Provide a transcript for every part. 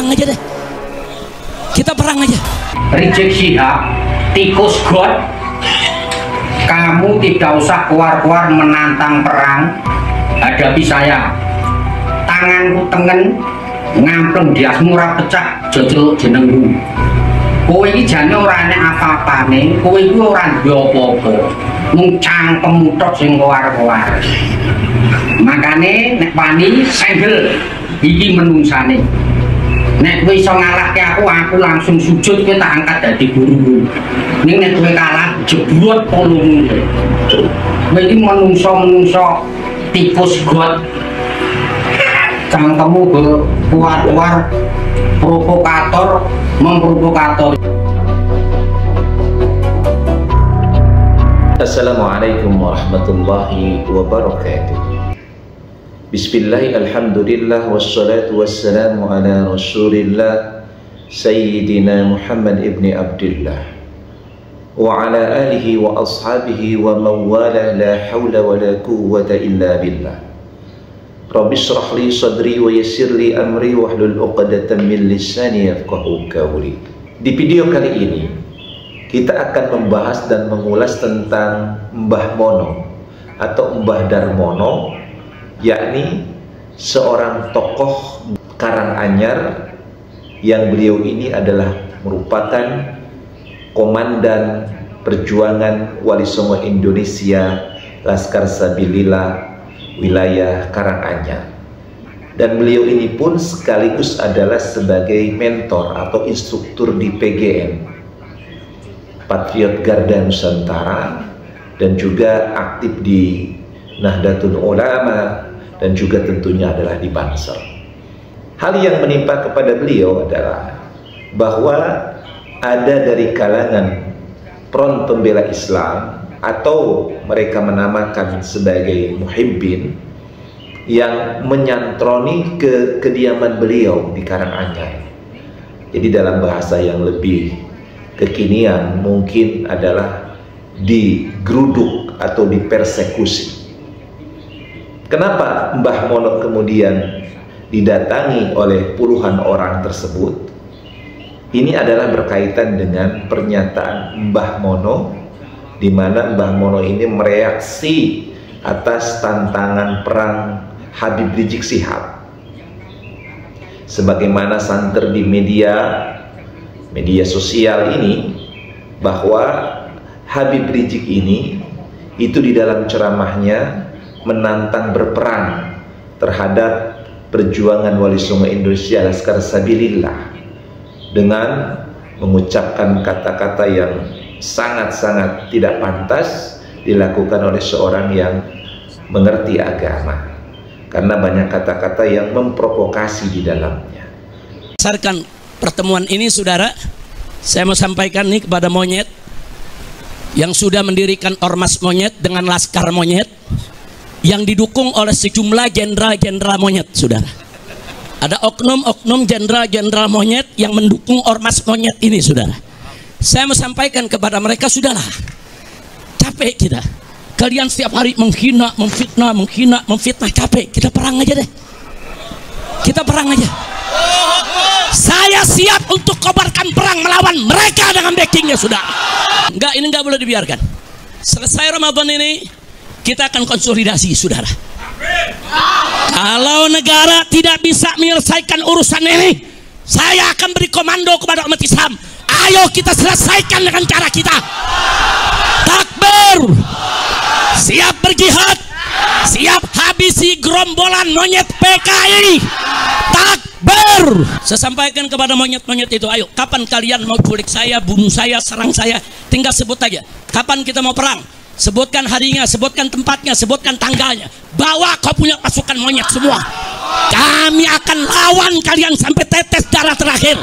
perang aja deh. Kita perang aja. Rizik Syihab, tikus God, kamu tidak usah keluar-keluar menantang perang. Hadapi saya. Tanganku tengen, ngampleng dias murah pecah, jojol jenengku. Kowe iki jane ora enek apa-apane, kowe iku ora duwe apa-apa. Mung cangkemmu tok sing keluar-keluar. Makane nek wani sendel iki menungsane. Nek kowe iso ngalahke aku langsung sujud kowe tak angkat dadi guru. Ning nek kowe kalah jebrot polongmu. Kowe iki menungso tikus God. Cangkemmu keluar-keluar provokator, memprovokator. Assalamualaikum warahmatullahi wabarakatuh. Bismillah, alhamdulillah, wassalatu wassalamu ala rasulillah Sayyidina Muhammad ibni Abdullah wa ala alihi wa ashabihi wa mawala la hawla wa la quwwata illa billah. Rabbi shrah li sadri wa yassir li amri wahlul 'uqdatam min lisani yafqahu qawli. Di video kali ini kita akan membahas dan mengulas tentang Mbah Mono atau Mbah Darmono, yakni seorang tokoh Karanganyar yang beliau ini adalah merupakan komandan perjuangan Wali Songo Indonesia Laskar Sabilillah wilayah Karanganyar, dan beliau ini pun sekaligus adalah sebagai mentor atau instruktur di PGN Patriot Garda Nusantara, dan juga aktif di Nahdlatul Ulama, dan juga tentunya adalah di Bansel. Hal yang menimpa kepada beliau adalah bahwa ada dari kalangan Front Pembela Islam atau mereka menamakan sebagai muhibbin yang menyantroni ke kediaman beliau di Karanganyar. Jadi dalam bahasa yang lebih kekinian mungkin adalah digeruduk atau dipersekusi. Kenapa Mbah Mono kemudian didatangi oleh puluhan orang tersebut? Ini adalah berkaitan dengan pernyataan Mbah Mono, di mana Mbah Mono ini mereaksi atas tantangan perang Habib Rizik Syihab. Sebagaimana santer di media sosial ini, bahwa Habib Rizik ini itu di dalam ceramahnya menantang berperang terhadap perjuangan Wali Songo Indonesia Laskar Sabilillah dengan mengucapkan kata-kata yang sangat-sangat tidak pantas dilakukan oleh seorang yang mengerti agama, karena banyak kata-kata yang memprovokasi di dalamnya. Berdasarkan pertemuan ini, saudara, saya mau sampaikan nih kepada monyet yang sudah mendirikan ormas monyet dengan laskar monyet yang didukung oleh sejumlah jenderal-jenderal monyet, saudara. Ada oknum-oknum jenderal-jenderal monyet yang mendukung ormas monyet ini, saudara. Saya mau sampaikan kepada mereka, sudahlah, capek kita. Kalian setiap hari menghina, memfitnah, capek. Kita perang aja deh. Kita perang aja. Saya siap untuk kobarkan perang melawan mereka dengan backingnya, sudah. Ini enggak boleh dibiarkan. Selesai Ramadan ini, kita akan konsolidasi, saudara. Kalau negara tidak bisa menyelesaikan urusan ini, saya akan beri komando kepada umat Islam. Ayo kita selesaikan dengan cara kita. Takbir. Siap berjihad. Siap habisi gerombolan monyet PKI. Takbir. Saya sampaikan kepada monyet-monyet itu, ayo, kapan kalian mau culik saya, bunuh saya, serang saya, tinggal sebut aja. Kapan kita mau perang? Sebutkan harinya, sebutkan tempatnya, sebutkan tanggalnya. Bawa kau punya pasukan monyet semua. Kami akan lawan kalian sampai tetes darah terakhir.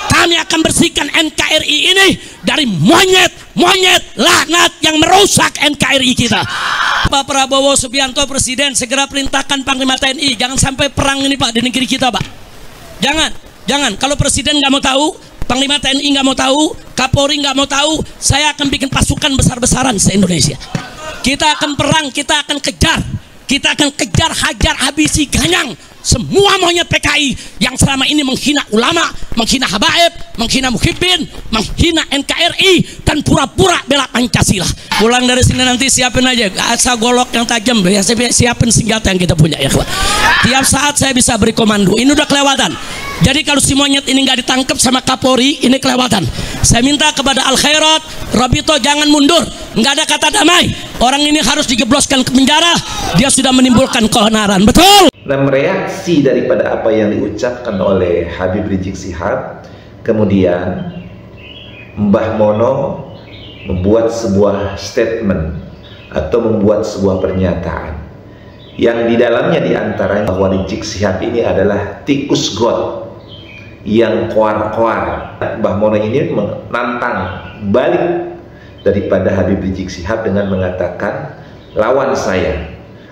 Kami akan bersihkan NKRI ini dari monyet laknat yang merusak NKRI kita. Pak Prabowo Subianto Presiden segera perintahkan Panglima TNI, jangan sampai perang ini Pak di negeri kita, Pak. Jangan. Kalau Presiden nggak mau tahu, Panglima TNI nggak mau tahu, Kapolri nggak mau tahu, saya akan bikin pasukan besar-besaran se-Indonesia. Kita akan perang, kita akan kejar, hajar habisi ganyang semua monyet PKI yang selama ini menghina ulama, menghina habaib, menghina muhibbin, menghina NKRI, dan pura-pura bela Pancasila. Pulang dari sini nanti siapin aja asa golok yang tajam, ya siapin senjata yang kita punya ya. Tiap saat saya bisa beri komando. Ini udah kelewatan. Jadi kalau si monyet ini nggak ditangkap sama Kapolri, ini kelewatan. Saya minta kepada Al Khairat, Robito jangan mundur. Nggak ada kata damai. Orang ini harus dijebloskan ke penjara. Dia sudah menimbulkan keonaran. Betul. Nah, reaksi daripada apa yang diucapkan oleh Habib Rizik Syihab, kemudian Mbah Mono membuat sebuah statement atau membuat sebuah pernyataan yang di dalamnya diantaranya bahwa Rizik Syihab ini adalah tikus got yang koar-koar. Mbah Mono ini menantang balik daripada Habib Rizik Syihab dengan mengatakan, lawan saya,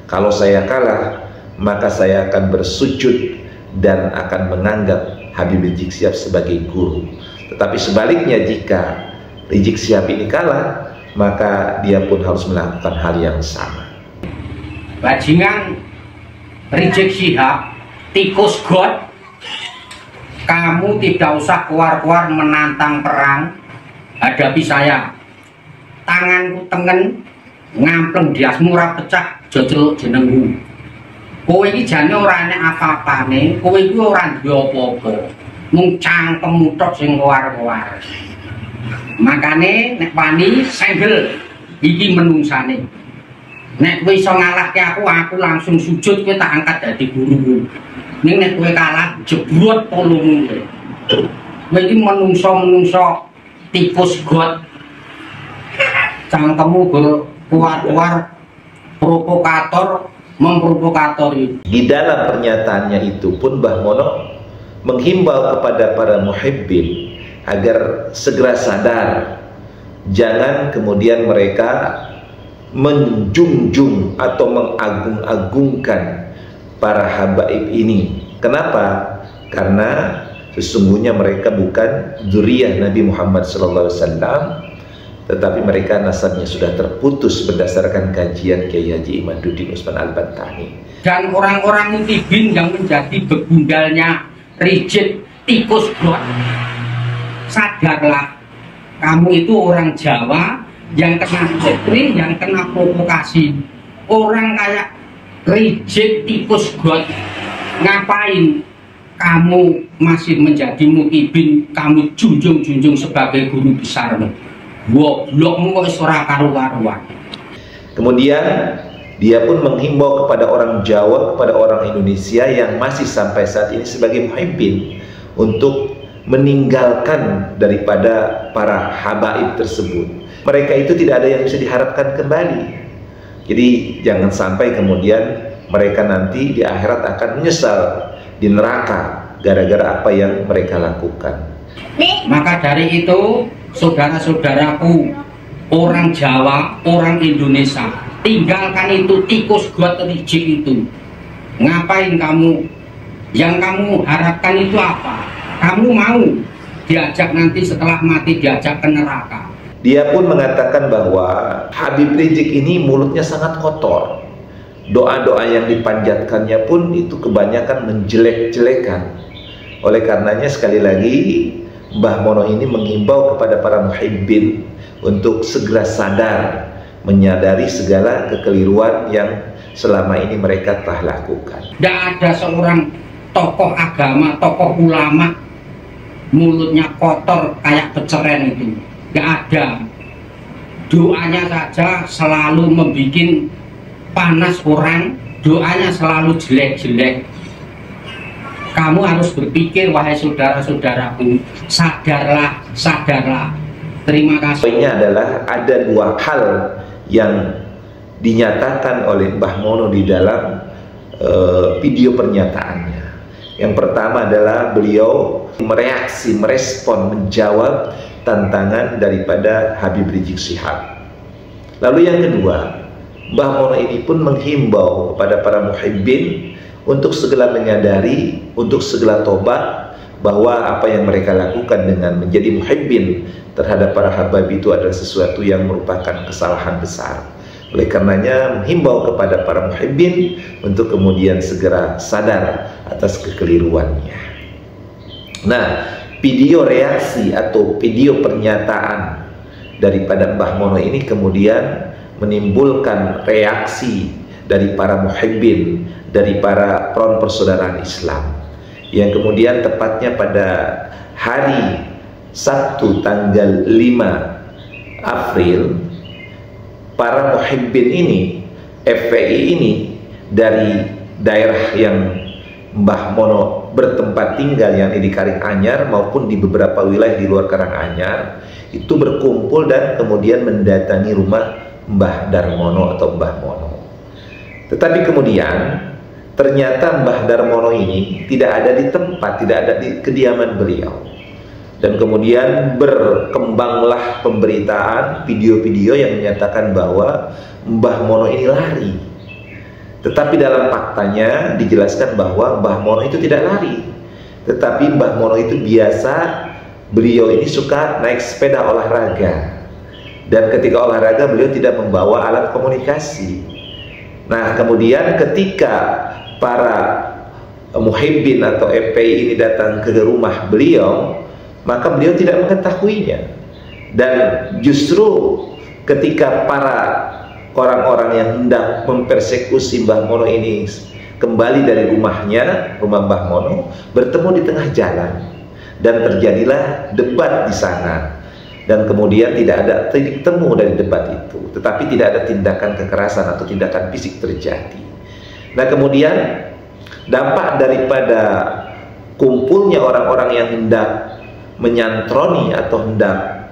kalau saya kalah maka saya akan bersujud dan akan menganggap Habib Rizik Syihab sebagai guru. Tetapi sebaliknya, jika Rizik Syihab ini kalah, maka dia pun harus melakukan hal yang sama. Bajingan Rizik Syihab, tikus got, kamu tidak usah keluar-keluar menantang perang, hadapi saya. Tanganku tengen, ngampleng diasmu ora pecah, joceluk jenengmu. Kowe iki jane ora enek apa-apane, kowe iki ora duwe apa-apa. Mung cangkemmu tok sing keluar-keluar. Makane nek wani senggel iki menungsane. Nek kowe iso ngalahke aku langsung sujud, kowe tak angkat dadi guru. Ning nek kowe kalah jebrot polongmu. Kowe iki menungso tikus got. Cangkemmu keluar-keluar provokator, memprovokatori. Di dalam pernyataannya itu pun Mbah Mono menghimbau kepada para muhibbin agar segera sadar, jangan kemudian mereka menjunjung atau mengagung-agungkan para habaib ini. Kenapa? Karena sesungguhnya mereka bukan dzurriyyah Nabi Muhammad SAW, tetapi mereka nasabnya sudah terputus berdasarkan kajian Kiai Haji Imaduddin Utsman Al-Bantani. Dan orang-orang muhibbin yang menjadi begundalnya Rizik tikus got, sadarlah, kamu itu orang Jawa yang kena cekring, yang kena provokasi. Orang kayak Rizik tikus got, ngapain kamu masih menjadi muhibbin, kamu junjung-junjung sebagai guru besarmu? Goblokmu kok ora karu-karuan. Kemudian dia pun menghimbau kepada orang Jawa, kepada orang Indonesia yang masih sampai saat ini sebagai muhibbin untuk meninggalkan daripada para habaib tersebut. Mereka itu tidak ada yang bisa diharapkan kembali. Jadi jangan sampai kemudian mereka nanti di akhirat akan menyesal di neraka gara-gara apa yang mereka lakukan. Maka dari itu, saudara-saudaraku, orang Jawa, orang Indonesia, tinggalkan itu tikus got Rizik itu. Ngapain kamu? Yang kamu harapkan itu apa? Kamu mau diajak nanti setelah mati diajak ke neraka? Dia pun mengatakan bahwa Habib Rizik ini mulutnya sangat kotor. Doa-doa yang dipanjatkannya pun itu kebanyakan menjelek-jelekan. Oleh karenanya sekali lagi Mbah Mono ini menghimbau kepada para muhibbin untuk segera sadar, menyadari segala kekeliruan yang selama ini mereka telah lakukan. Tidak ada seorang tokoh agama, tokoh ulama mulutnya kotor kayak peceren itu. Tidak ada. Doanya saja selalu membuat panas orang, doanya selalu jelek-jelek. Kamu harus berpikir, wahai saudara-saudaraku, sadarlah, sadarlah. Terima kasih. Poinnya adalah ada dua hal yang dinyatakan oleh Mbah Mono di dalam video pernyataannya. Yang pertama adalah beliau mereaksi, merespon, menjawab tantangan daripada Habib Rizik Syihab. Lalu yang kedua, Mbah Mono ini pun menghimbau kepada para muhibbin untuk segera menyadari, untuk segera tobat bahwa apa yang mereka lakukan dengan menjadi muhibbin terhadap para habaib itu adalah sesuatu yang merupakan kesalahan besar. Oleh karenanya menghimbau kepada para muhibbin untuk kemudian segera sadar atas kekeliruannya. Nah, video reaksi atau video pernyataan daripada Mbah Mono ini kemudian menimbulkan reaksi dari para muhibbin, dari para front persaudaraan Islam, yang kemudian tepatnya pada hari Sabtu tanggal 5 April, para muhibbin ini, FPI ini dari daerah yang Mbah Mono bertempat tinggal, yang di Karanganyar maupun di beberapa wilayah di luar Karanganyar, itu berkumpul dan kemudian mendatangi rumah Mbah Darmono atau Mbah Mono. Tetapi kemudian ternyata Mbah Darmono ini tidak ada di tempat, tidak ada di kediaman beliau. Dan kemudian berkembanglah pemberitaan video-video yang menyatakan bahwa Mbah Mono ini lari. Tetapi dalam faktanya dijelaskan bahwa Mbah Mono itu tidak lari, tetapi Mbah Mono itu biasa, beliau ini suka naik sepeda olahraga, dan ketika olahraga beliau tidak membawa alat komunikasi. Nah, kemudian ketika para muhibbin atau FPI ini datang ke rumah beliau, maka beliau tidak mengetahuinya. Dan justru ketika para orang-orang yang hendak mempersekusi Mbah Mono ini kembali dari rumahnya, rumah Mbah Mono, bertemu di tengah jalan, dan terjadilah debat di sana. Dan kemudian tidak ada titik temu dari debat itu, tetapi tidak ada tindakan kekerasan atau tindakan fisik terjadi. Nah, kemudian dampak daripada kumpulnya orang-orang yang hendak menyantroni atau hendak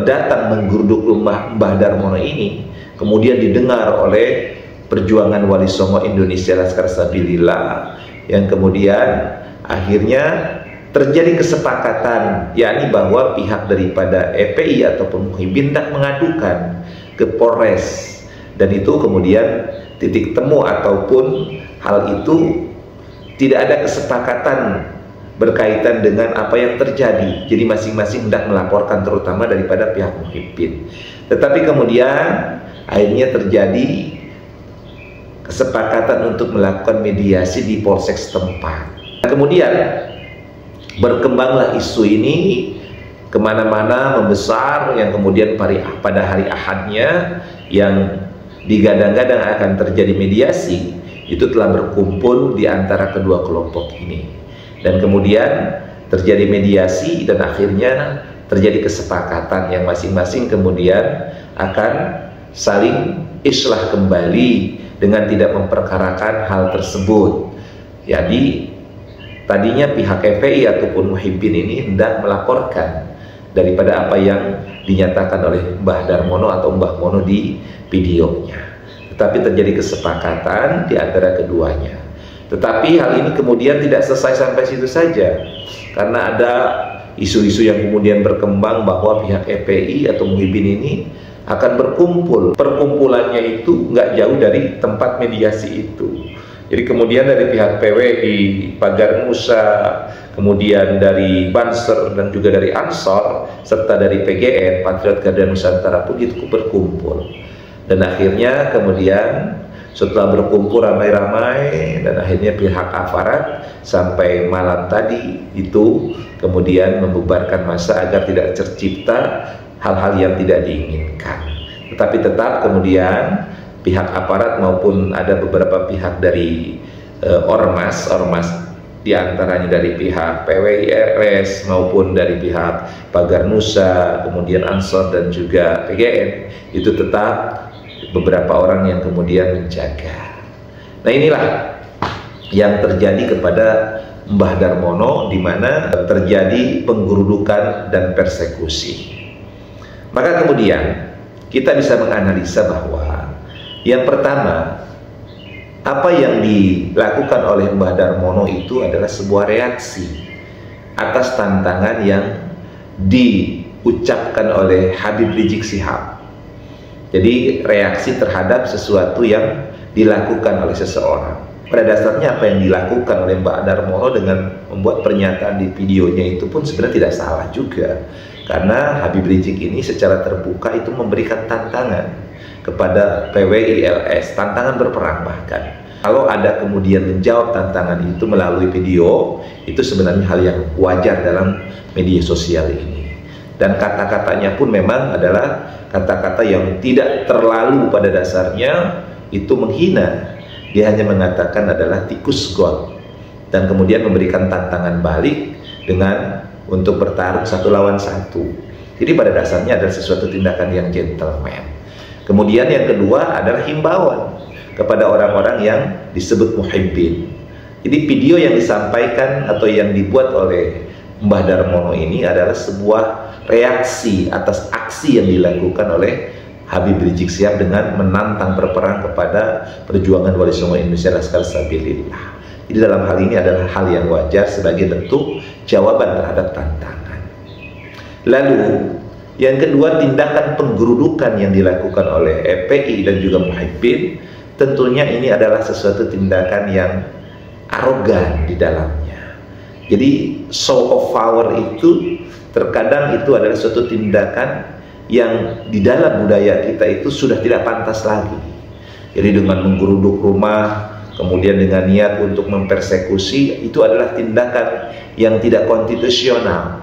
datang menggeruduk rumah Mbah Darmono ini kemudian didengar oleh Perjuangan Wali Songo Indonesia Laskar Sabilillah, yang kemudian akhirnya terjadi kesepakatan, yakni bahwa pihak daripada EPI ataupun muhibbin hendak mengadukan ke Polres, dan itu kemudian titik temu ataupun hal itu tidak ada kesepakatan berkaitan dengan apa yang terjadi. Jadi masing-masing hendak melaporkan, terutama daripada pihak muhibbin. Tetapi kemudian akhirnya terjadi kesepakatan untuk melakukan mediasi di polsek setempat. Kemudian berkembanglah isu ini kemana-mana, membesar, yang kemudian pada hari Ahadnya yang digadang-gadang akan terjadi mediasi, itu telah berkumpul di antara kedua kelompok ini. Dan kemudian terjadi mediasi dan akhirnya terjadi kesepakatan yang masing-masing kemudian akan saling islah kembali dengan tidak memperkarakan hal tersebut. Jadi tadinya pihak FPI ataupun muhibbin ini hendak melaporkan daripada apa yang dinyatakan oleh Mbah Darmono atau Mbah Mono di videonya, tetapi terjadi kesepakatan di antara keduanya. Tetapi hal ini kemudian tidak selesai sampai situ saja, karena ada isu-isu yang kemudian berkembang bahwa pihak FPI atau muhibbin ini akan berkumpul. Perkumpulannya itu nggak jauh dari tempat mediasi itu. Jadi kemudian dari pihak PWI, Pagar Nusa, kemudian dari Banser dan juga dari Ansor, serta dari PGN, Patriot Garda Nusantara pun itu berkumpul. Dan akhirnya kemudian setelah berkumpul ramai-ramai, dan akhirnya pihak aparat sampai malam tadi itu kemudian membubarkan massa agar tidak tercipta hal-hal yang tidak diinginkan. Tetapi tetap kemudian pihak aparat maupun ada beberapa pihak dari ormas diantaranya dari pihak PWIRS maupun dari pihak Pagar Nusa, kemudian Ansor dan juga PGN, itu tetap beberapa orang yang kemudian menjaga. Nah, inilah yang terjadi kepada Mbah Darmono, di mana terjadi penggerudukan dan persekusi. Maka kemudian kita bisa menganalisa bahwa yang pertama, apa yang dilakukan oleh Mbah Darmono itu adalah sebuah reaksi atas tantangan yang diucapkan oleh Habib Rizik Syihab. Jadi reaksi terhadap sesuatu yang dilakukan oleh seseorang. Pada dasarnya apa yang dilakukan oleh Mbah Darmono dengan membuat pernyataan di videonya itu pun sebenarnya tidak salah juga, karena Habib Rizik ini secara terbuka itu memberikan tantangan kepada PWILS, tantangan berperang bahkan, Kalau ada kemudian menjawab tantangan itu melalui video, itu sebenarnya hal yang wajar dalam media sosial ini. Dan kata-katanya pun memang adalah kata-kata yang tidak terlalu pada dasarnya itu menghina. Dia hanya mengatakan adalah tikus got, dan kemudian memberikan tantangan balik dengan untuk bertarung 1 lawan 1. Jadi pada dasarnya adalah sesuatu tindakan yang gentleman. Kemudian yang kedua adalah himbauan kepada orang-orang yang disebut muhibbin. Jadi video yang disampaikan atau yang dibuat oleh Mbah Darmono ini adalah sebuah reaksi atas aksi yang dilakukan oleh Habib Rizik Syihab dengan menantang berperang kepada perjuangan Wali Songo Indonesia Laskar Sabilillah. Jadi dalam hal ini adalah hal yang wajar sebagai bentuk jawaban terhadap tantangan. Lalu yang kedua, tindakan penggerudukan yang dilakukan oleh FPI dan juga muhibbin, tentunya ini adalah sesuatu tindakan yang arogan di dalamnya. Jadi show of power itu terkadang itu adalah suatu tindakan yang di dalam budaya kita itu sudah tidak pantas lagi. Jadi dengan menggeruduk rumah, kemudian dengan niat untuk mempersekusi, itu adalah tindakan yang tidak konstitusional.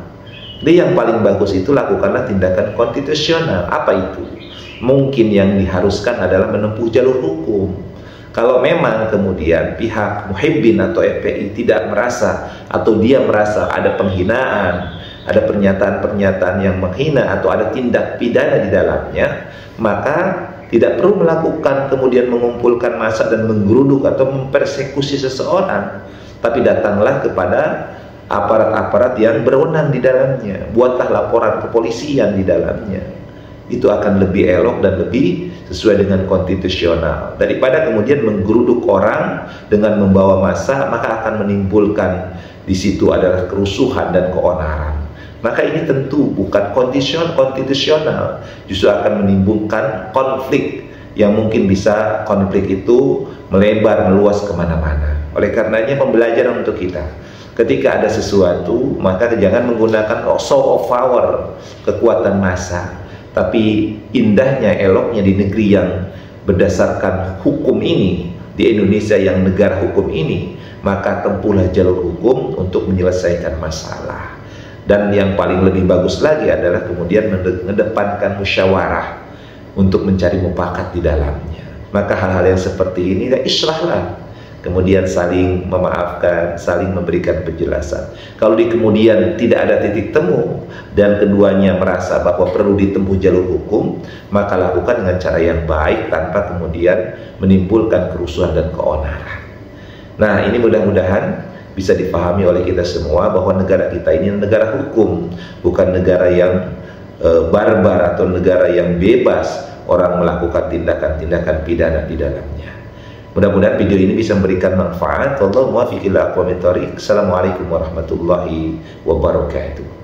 Jadi yang paling bagus itu lakukanlah tindakan konstitusional. Apa itu? Mungkin yang diharuskan adalah menempuh jalur hukum. Kalau memang kemudian pihak muhibbin atau FPI tidak merasa atau dia merasa ada penghinaan, ada pernyataan-pernyataan yang menghina atau ada tindak pidana di dalamnya, maka tidak perlu melakukan kemudian mengumpulkan massa dan menggeruduk atau mempersekusi seseorang, tapi datanglah kepada aparat-aparat yang berwenang di dalamnya, buatlah laporan kepolisian di dalamnya. Itu akan lebih elok dan lebih sesuai dengan konstitusional daripada kemudian menggeruduk orang dengan membawa massa, maka akan menimbulkan di situ adalah kerusuhan dan keonaran. Maka ini tentu bukan konstitusional, justru akan menimbulkan konflik yang mungkin bisa konflik itu melebar meluas kemana-mana. Oleh karenanya pembelajaran untuk kita, ketika ada sesuatu maka jangan menggunakan show of power, kekuatan massa, tapi indahnya eloknya di negeri yang berdasarkan hukum ini, di Indonesia yang negara hukum ini, maka tempuhlah jalur hukum untuk menyelesaikan masalah. Dan yang paling lebih bagus lagi adalah kemudian mengedepankan musyawarah untuk mencari mufakat di dalamnya. Maka hal-hal yang seperti ini islahlah, kemudian saling memaafkan, saling memberikan penjelasan. Kalau di kemudian tidak ada titik temu dan keduanya merasa bahwa perlu ditempuh jalur hukum, maka lakukan dengan cara yang baik tanpa kemudian menimbulkan kerusuhan dan keonaran. Nah, ini mudah-mudahan bisa dipahami oleh kita semua bahwa negara kita ini negara hukum, bukan negara yang barbar atau negara yang bebas orang melakukan tindakan-tindakan pidana di dalamnya. Mudah-mudahan video ini bisa memberikan manfaat. Wallahu muwaffiq ila aqwamit thoriq. Assalamualaikum warahmatullahi wabarakatuh.